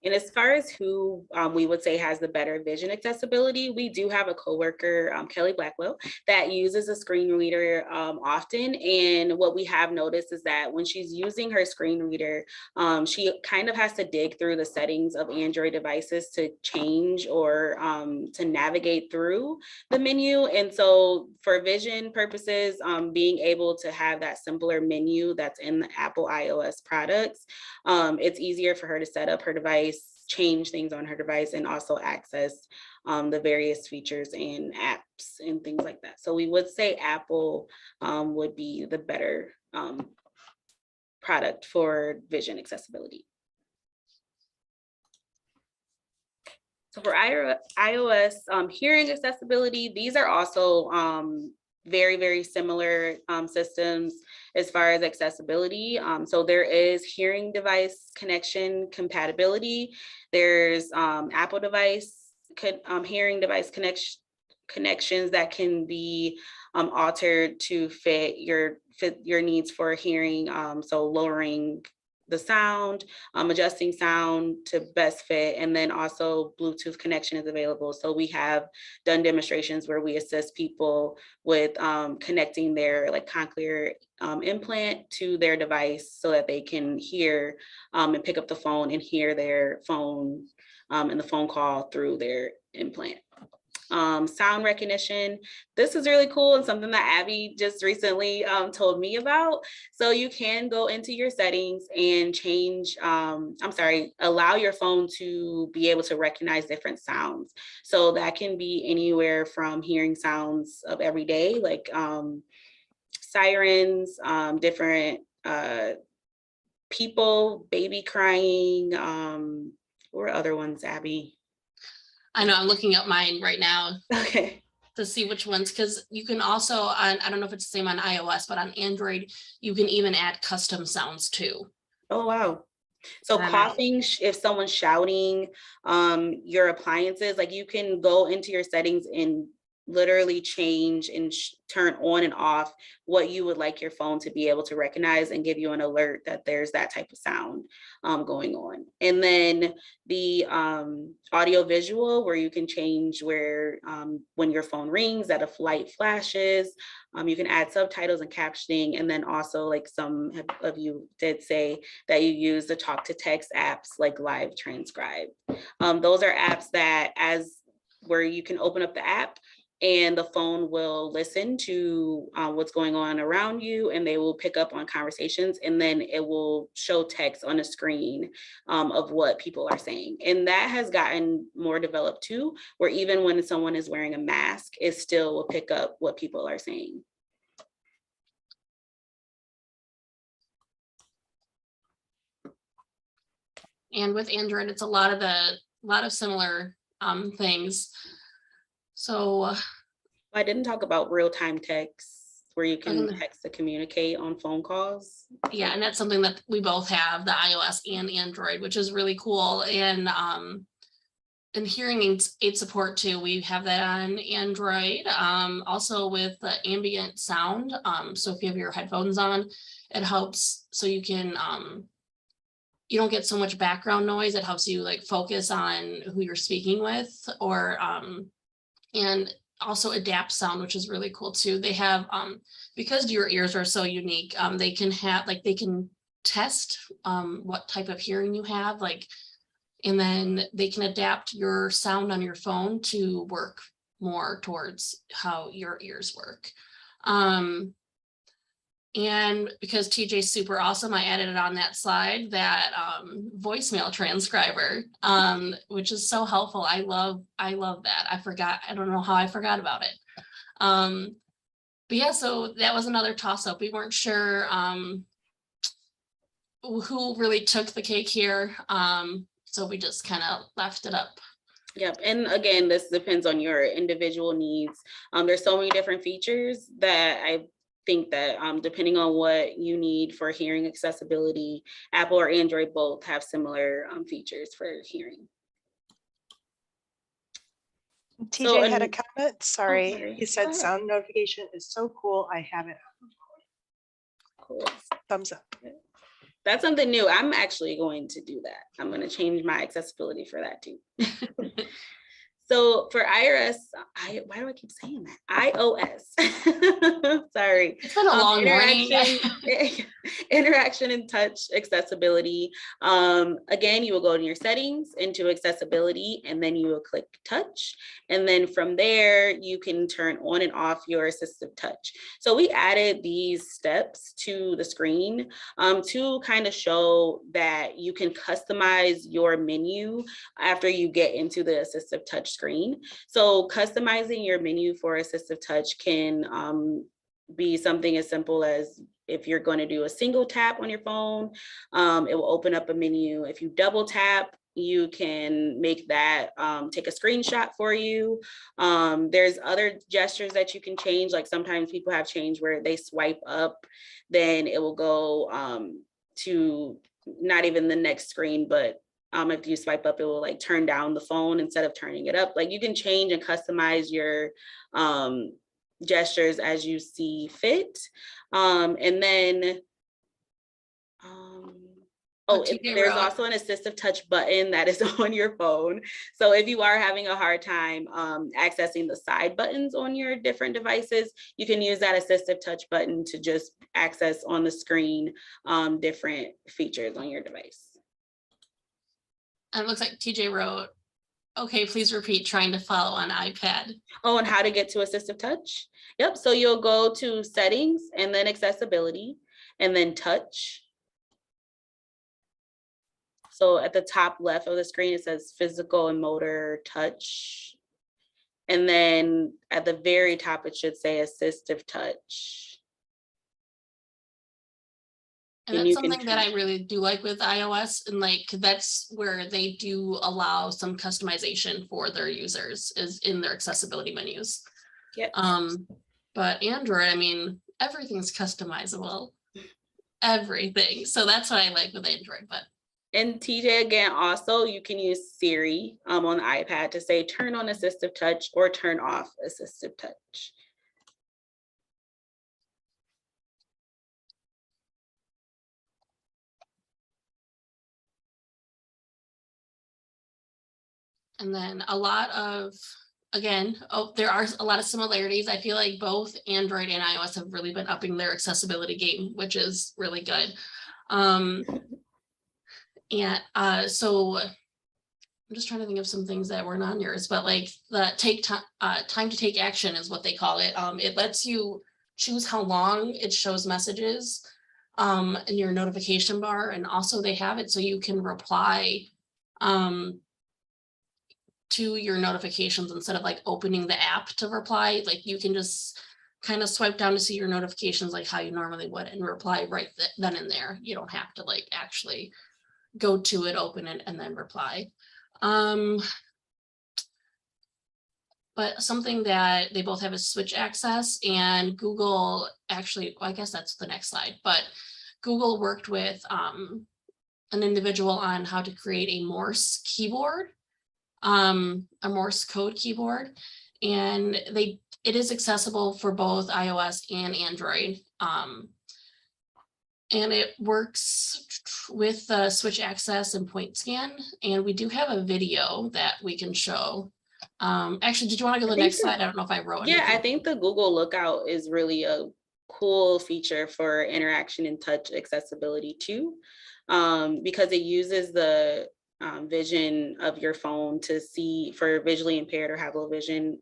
And as far as who we would say has the better vision accessibility, we do have a coworker, Kelly Blackwell, that uses a screen reader often. And what we have noticed is that when she's using her screen reader, she kind of has to dig through the settings of Android devices to change or to navigate through the menu. And so for vision purposes, being able to have that simpler menu that's in the Apple iOS products, it's easier for her to set up her device, change things on her device, and also access the various features and apps and things like that. So we would say Apple would be the better product for vision accessibility. So for iOS hearing accessibility, these are also very, very similar systems as far as accessibility. So there is hearing device connection compatibility. There's Apple device hearing device connections that can be altered to fit your needs for hearing. So lowering the sound, adjusting sound to best fit, and then also Bluetooth connection is available. So we have done demonstrations where we assist people with connecting their like cochlear implant to their device so that they can hear and pick up the phone and hear their phone and the phone call through their implant. Sound recognition. This is really cool and something that Abby just recently told me about. So you can go into your settings and change, allow your phone to be able to recognize different sounds. So that can be anywhere from hearing sounds of every day, like sirens, different people, baby crying, what were other ones, Abby? I know I'm looking up mine right now. Okay. To see which ones, because you can also on, I don't know if it's the same on iOS, but on Android, you can even add custom sounds too. Oh, wow. So coughing, if someone's shouting, your appliances, like you can go into your settings and literally change and turn on and off what you would like your phone to be able to recognize and give you an alert that there's that type of sound going on. And then the audio visual, where you can change where when your phone rings, that a light flashes. You can add subtitles and captioning. And then also, like some of you did say that you use the talk to text apps like Live Transcribe. Those are apps that where you can open up the app and the phone will listen to what's going on around you, and they will pick up on conversations, and then it will show text on a screen of what people are saying. And that has gotten more developed too, where even when someone is wearing a mask, it still will pick up what people are saying. And with Android, it's a lot of similar things. So I didn't talk about real-time text, where you can text to communicate on phone calls. Yeah, and that's something that we both have, the iOS and Android, which is really cool. And hearing aid support too, we have that on Android. Also with the ambient sound. So if you have your headphones on, it helps so you can you don't get so much background noise. It helps you like focus on who you're speaking with, or and also adapt sound, which is really cool too. They have because your ears are so unique, they can test what type of hearing you have, and then they can adapt your sound on your phone to work more towards how your ears work. And because TJ's super awesome, I added it on that slide, that voicemail transcriber, which is so helpful. I love that. I don't know how I forgot about it. But yeah, so that was another toss up. We weren't sure who really took the cake here. So we just kind of left it up. Yep. And again, this depends on your individual needs. There's so many different features that I think that depending on what you need for hearing accessibility, Apple or Android both have similar features for hearing. TJ had a comment. Sorry. sorry. He said sound notification is so cool. I have it. Cool. Thumbs up. That's something new. I'm actually going to do that. I'm going to change my accessibility for that too. So for iOS, why do I keep saying that? iOS. Sorry. It's been a long interaction and touch accessibility. Again, you will go in your settings into accessibility, and then you will click touch. And then from there, you can turn on and off your assistive touch. So we added these steps to the screen to kind of show that you can customize your menu after you get into the assistive touch screen. So customizing your menu for assistive touch can be something as simple as, if you're going to do a single tap on your phone, it will open up a menu. If you double tap, you can make that take a screenshot for you. There's other gestures that you can change. Like sometimes people have changed where they swipe up, then it will go to not even the next screen, but if you swipe up, it will like turn down the phone instead of turning it up. Like you can change and customize your gestures as you see fit. And then, there's also an assistive touch button that is on your phone. So if you are having a hard time accessing the side buttons on your different devices, you can use that assistive touch button to just access on the screen different features on your device. And it looks like TJ wrote, okay, please repeat, trying to follow on iPad. Oh, and how to get to assistive touch? Yep, so you'll go to settings and then accessibility and then touch. So at the top left of the screen, it says physical and motor touch. And then at the very top, it should say assistive touch. And that's something that I really do like with iOS, and that's where they do allow some customization for their users, is in their accessibility menus. Yep. But Android, I mean, everything's customizable, everything. So that's what I like with Android. But And TJ, again, also you can use Siri on the iPad to say turn on assistive touch or turn off assistive touch. And then a lot of, again, there are a lot of similarities. I feel like both Android and iOS have really been upping their accessibility game, which is really good. So I'm just trying to think of some things that weren't on yours, but like the time to take action is what they call it. It lets you choose how long it shows messages in your notification bar. And also they have it so you can reply to your notifications instead of like opening the app to reply. Like you can just kind of swipe down to see your notifications like how you normally would and reply right then and there. You don't have to like actually go to it, open it, and then reply. But something that they both have is switch access, and Google actually, well, I guess that's the next slide, but Google worked with an individual on how to create a Morse keyboard, a Morse code keyboard, and it is accessible for both iOS and Android. And it works with the switch access and point scan. And we do have a video that we can show. Actually, did you want to go to the next slide? I don't know if I wrote anything. Yeah, I think the Google Lookout is really a cool feature for interaction and touch accessibility too, because it uses the vision of your phone to see, for visually impaired or have low vision,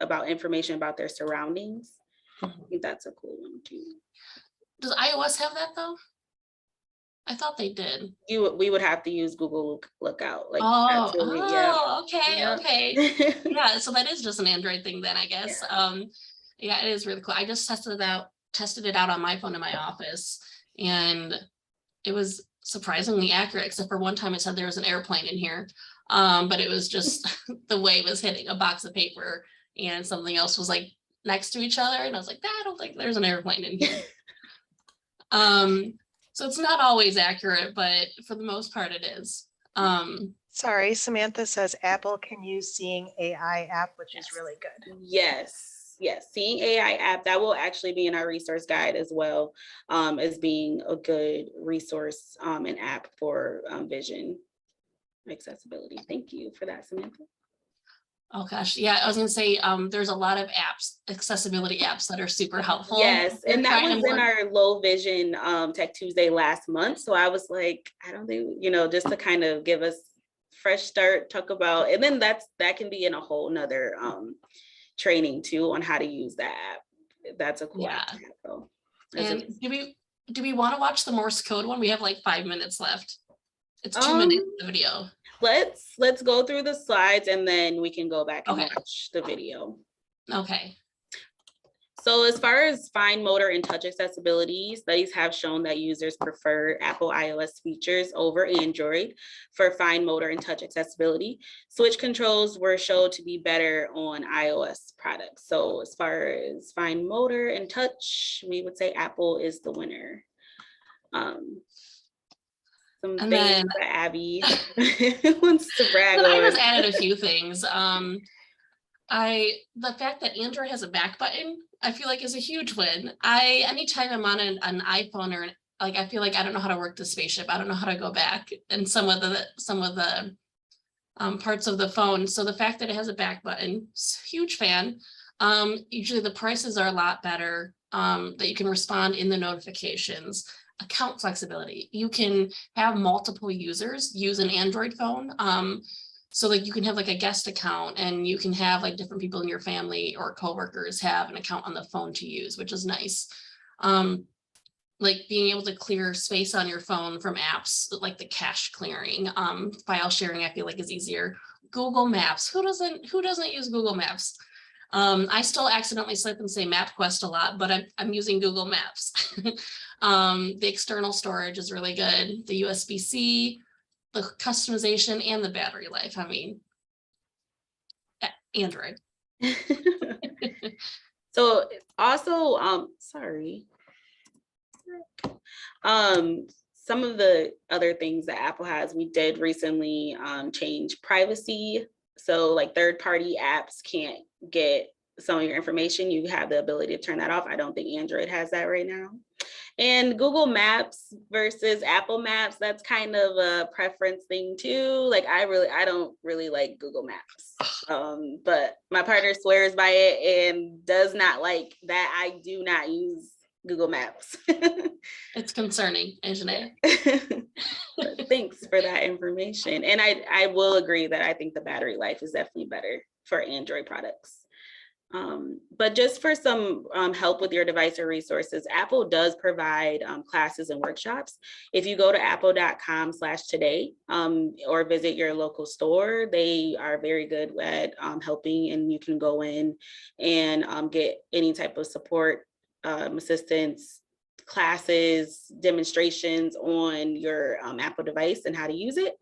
about information about their surroundings. I think that's a cool one too. Does iOS have that though? I thought they did. We would have to use Google Lookout. Like, okay. Yeah, so that is just an Android thing then, I guess. Yeah, it is really cool. I just tested it out on my phone in my office, and it was surprisingly accurate, except for one time it said there was an airplane in here. But it was just the wave was hitting a box of paper and something else was like next to each other. And I was like, I don't think there's an airplane in here. So it's not always accurate, but for the most part it is. Sorry, Samantha says Apple can use Seeing AI app, which is really good. Yes, Seeing AI app, that will actually be in our resource guide as well, as being a good resource and app for vision accessibility. Thank you for that, Samantha. Oh gosh, yeah, I was gonna say there's a lot of apps, accessibility apps that are super helpful. Yes, and that was in our low vision Tech Tuesday last month. So I was like, I don't think, just to kind of give us fresh start, talk about, and then that can be in a whole nother training too on how to use that app. That's a cool app to have, though. And do we want to watch the Morse code one? We have like 5 minutes left. It's 2 minutes of the video. Let's go through the slides and then we can go back and watch the video. Okay. So as far as fine motor and touch accessibility, studies have shown that users prefer Apple iOS features over Android for fine motor and touch accessibility. Switch controls were shown to be better on iOS products. So as far as fine motor and touch, we would say Apple is the winner. Some and things then that Abby wants to brag on. I just added a few things. The fact that Android has a back button, I feel like is a huge win. Anytime I'm on an iPhone or I feel like I don't know how to work the spaceship. I don't know how to go back and some of the parts of the phone. So the fact that it has a back button, huge fan. Usually the prices are a lot better, that you can respond in the notifications. Account flexibility. You can have multiple users use an Android phone. So you can have a guest account, and you can have different people in your family or coworkers have an account on the phone to use, which is nice. Being able to clear space on your phone from apps like the cache clearing, file sharing, I feel like is easier. Google Maps. Who doesn't use Google Maps? I still accidentally slip and say MapQuest a lot, but I'm using Google Maps. The external storage is really good. The USB-C, the customization, and the battery life. I mean, Android. So also, sorry. some of the other things that Apple has, we did recently change privacy. So like third-party apps can't get some of your information. You have the ability to turn that off. I don't think Android has that right now. And Google Maps versus Apple Maps, that's kind of a preference thing too. Like I don't really like Google Maps, but my partner swears by it and does not like that I do not use Google Maps. It's concerning, isn't it? Thanks for that information. And I will agree that I think the battery life is definitely better for Android products. But just for some help with your device or resources, Apple does provide classes and workshops. If you go to apple.com/today or visit your local store, they are very good at helping, and you can go in and get any type of support, assistance, classes, demonstrations on your Apple device and how to use it.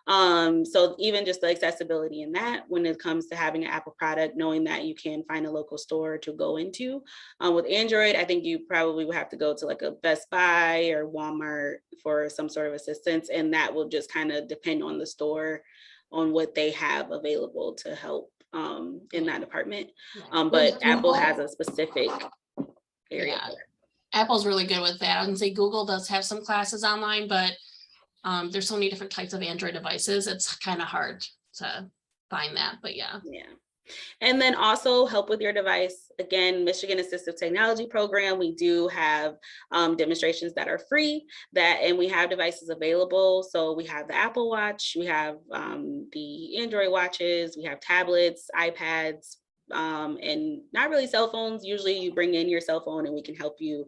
So even just the accessibility in that, when it comes to having an Apple product, knowing that you can find a local store to go into. With Android, I think you probably would have to go to like a Best Buy or Walmart for some sort of assistance, and that will just kind of depend on the store on what they have available to help in that department. But Apple has a specific area. Yeah. Apple's really good with that. I would say Google does have some classes online, but there's so many different types of Android devices. It's kind of hard to find that, but yeah. Yeah. And then also help with your device. Again, Michigan Assistive Technology Program, we do have demonstrations that are free, and we have devices available. So we have the Apple Watch, we have the Android watches, we have tablets, iPads, and not really cell phones. Usually you bring in your cell phone and we can help you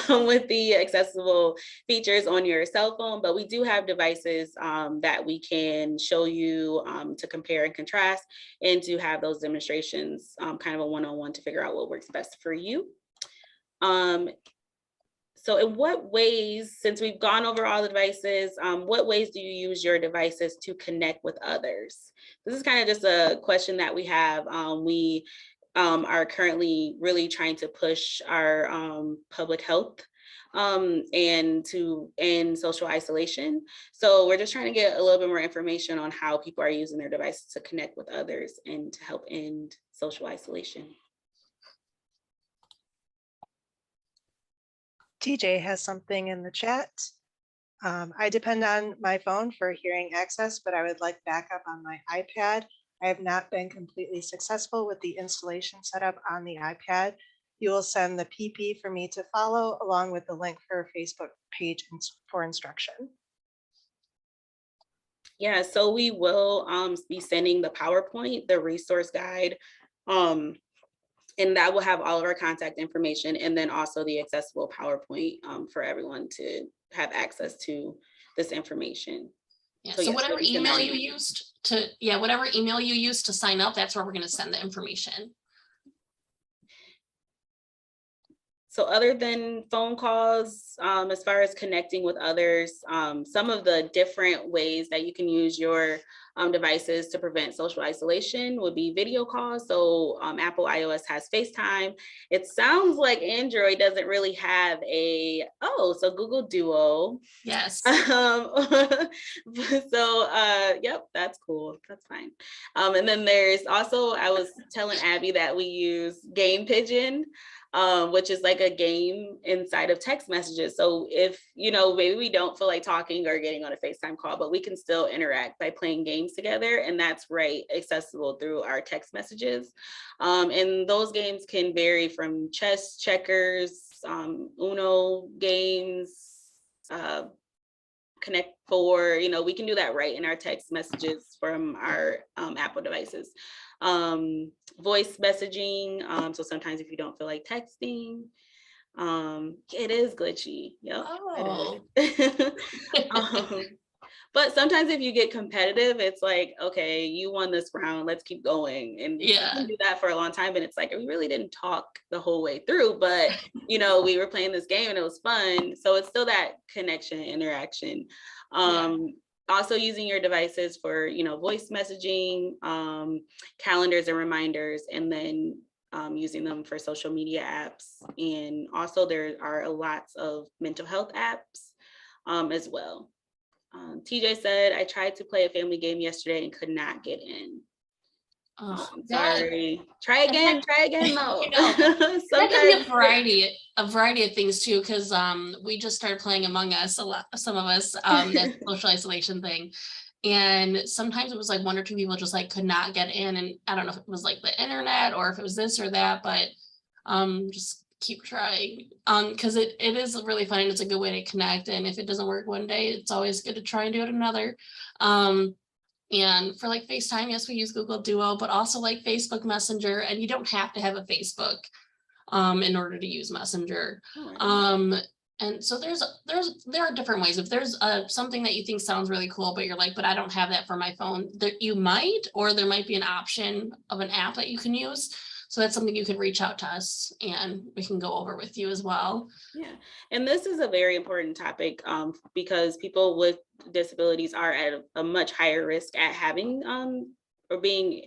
with the accessible features on your cell phone, but we do have devices that we can show you to compare and contrast, and to have those demonstrations kind of a one-on-one to figure out what works best for you. So in what ways, since we've gone over all the devices, what ways do you use your devices to connect with others? This is kind of just a question that we have. We are currently really trying to push our public health and to end social isolation. So we're just trying to get a little bit more information on how people are using their devices to connect with others and to help end social isolation. TJ has something in the chat. I depend on my phone for hearing access, but I would like backup on my iPad. I have not been completely successful with the installation setup on the iPad. You will send the PP for me to follow, along with the link for a Facebook page for instruction. Yeah, so we will be sending the PowerPoint, the resource guide, and that will have all of our contact information, and then also the accessible PowerPoint for everyone to have access to this information. Yeah, so yes, whatever email you used to sign up, that's where we're going to send the information. So other than phone calls, as far as connecting with others, some of the different ways that you can use your devices to prevent social isolation would be video calls. So Apple iOS has FaceTime. It sounds like Android doesn't really have so Google Duo. Yes. Yep, that's cool. That's fine. And then there's also, I was telling Abby that we use Game Pigeon, which is like a game inside of text messages. So if, maybe we don't feel like talking or getting on a FaceTime call, but we can still interact by playing games together. And that's accessible through our text messages. And those games can vary from chess, checkers, Uno games, Connect 4, we can do that right in our text messages from our Apple devices. Voice messaging, so sometimes if you don't feel like texting, it is glitchy. Yep. Oh. But sometimes if you get competitive, it's like, okay, you won this round, let's keep going. And you can do that for a long time, but it's like, we really didn't talk the whole way through, but we were playing this game and it was fun. So it's still that connection, interaction. Also using your devices for, voice messaging, calendars and reminders, and then using them for social media apps. And also there are lots of mental health apps as well. TJ said, I tried to play a family game yesterday and could not get in. Oh, I'm that, sorry. Try again though. you know, that could be Sometimes a variety of things too, because we just started playing Among Us a lot, some of us, that social isolation thing. And sometimes it was like one or two people just like could not get in. And I don't know if it was like the internet or if it was this or that, but just keep trying. Because it is really fun and it's a good way to connect. And if it doesn't work one day, it's always good to try and do it another. And for like FaceTime, yes, we use Google Duo, but also like Facebook Messenger, and you don't have to have a Facebook in order to use Messenger. And so there are different ways. If there's something that you think sounds really cool, but you're like, but I don't have that for my phone, you might, or there might be an option of an app that you can use. So that's something you can reach out to us and we can go over with you as well. Yeah, and this is a very important topic because people with disabilities are at a much higher risk at having or being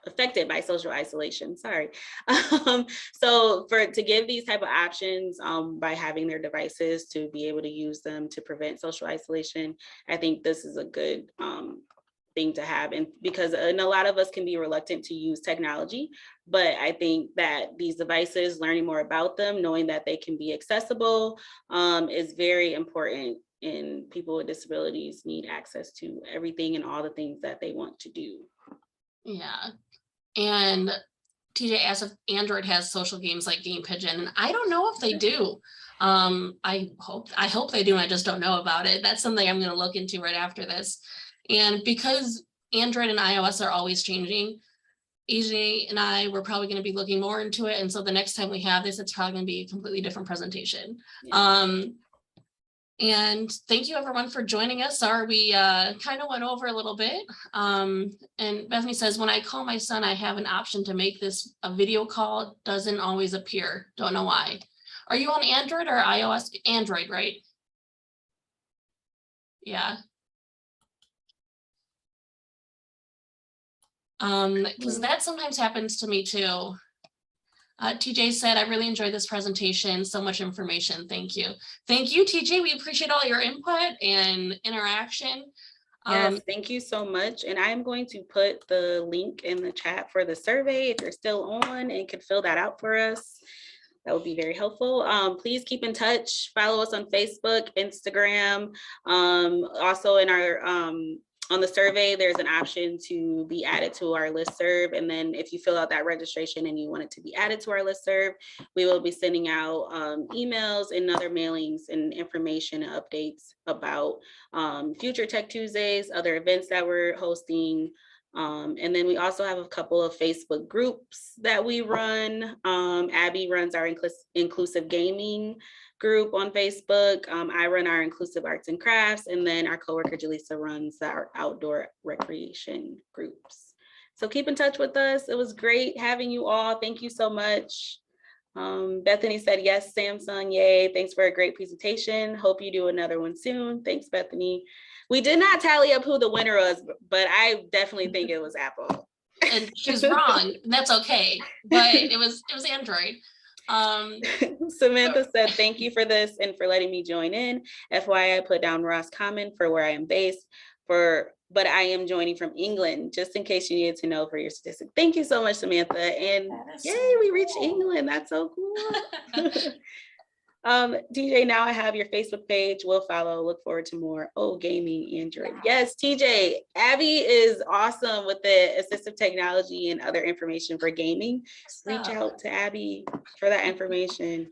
affected by social isolation. Sorry. So to give these type of options by having their devices to be able to use them to prevent social isolation, I think this is a good thing to have. And because a lot of us can be reluctant to use technology, but I think that these devices, learning more about them, knowing that they can be accessible is very important. And people with disabilities need access to everything and all the things that they want to do. Yeah. And TJ asked if Android has social games like Game Pigeon, and I don't know if they do. I hope they do, and I just don't know about it. That's something I'm going to look into right after this. And because Android and iOS are always changing, AJ and I were probably going to be looking more into it. And so the next time we have this, it's probably going to be a completely different presentation. Yeah. And thank you everyone for joining us. Sorry, we kind of went over a little bit. And Bethany says, when I call my son, I have an option to make this a video call. Doesn't always appear. Don't know why. Are you on Android or iOS? Android, right? Yeah. Because that sometimes happens to me too. TJ said, I really enjoyed this presentation. So much information. Thank you. Thank you, TJ. We appreciate all your input and interaction. Yes, thank you so much. And I am going to put the link in the chat for the survey if you're still on and could fill that out for us. That would be very helpful. Please keep in touch. Follow us on Facebook, Instagram. Also in our on the survey, there's an option to be added to our listserv. And then if you fill out that registration and you want it to be added to our listserv, we will be sending out emails and other mailings and information and updates about future Tech Tuesdays, other events that we're hosting. And then we also have a couple of Facebook groups that we run. Abby runs our inclusive gaming group on Facebook. I run our inclusive arts and crafts, and then our coworker Jaleesa runs our outdoor recreation groups. So keep in touch with us. It was great having you all. Thank you so much. Bethany said, yes, Samsung, yay. Thanks for a great presentation. Hope you do another one soon. Thanks, Bethany. We did not tally up who the winner was, but I definitely think it was Apple. And she was wrong. That's okay, but it was Android. Samantha said, thank you for this and for letting me join in. FYI, I put down Ross Common for where I am based, but I am joining from England, just in case you needed to know for your statistic. Thank you so much, Samantha. And yay, we reached England. That's so cool. TJ, now I have your Facebook page. We'll follow. Look forward to more. Oh, gaming Android. Yes, TJ. Abby is awesome with the assistive technology and other information for gaming. Reach out to Abby for that information.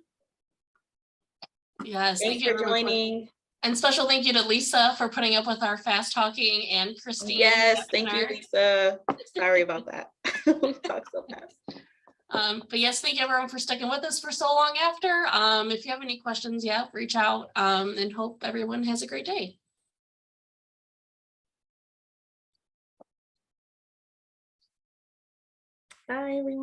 Yes, thanks for joining. And special thank you to Lisa for putting up with our fast talking, and Christine. Yes, thank you, Lisa. Sorry about that. We talk so fast. But yes, thank you everyone for sticking with us for so long after. If you have any questions, reach out, and hope everyone has a great day. Bye, everyone.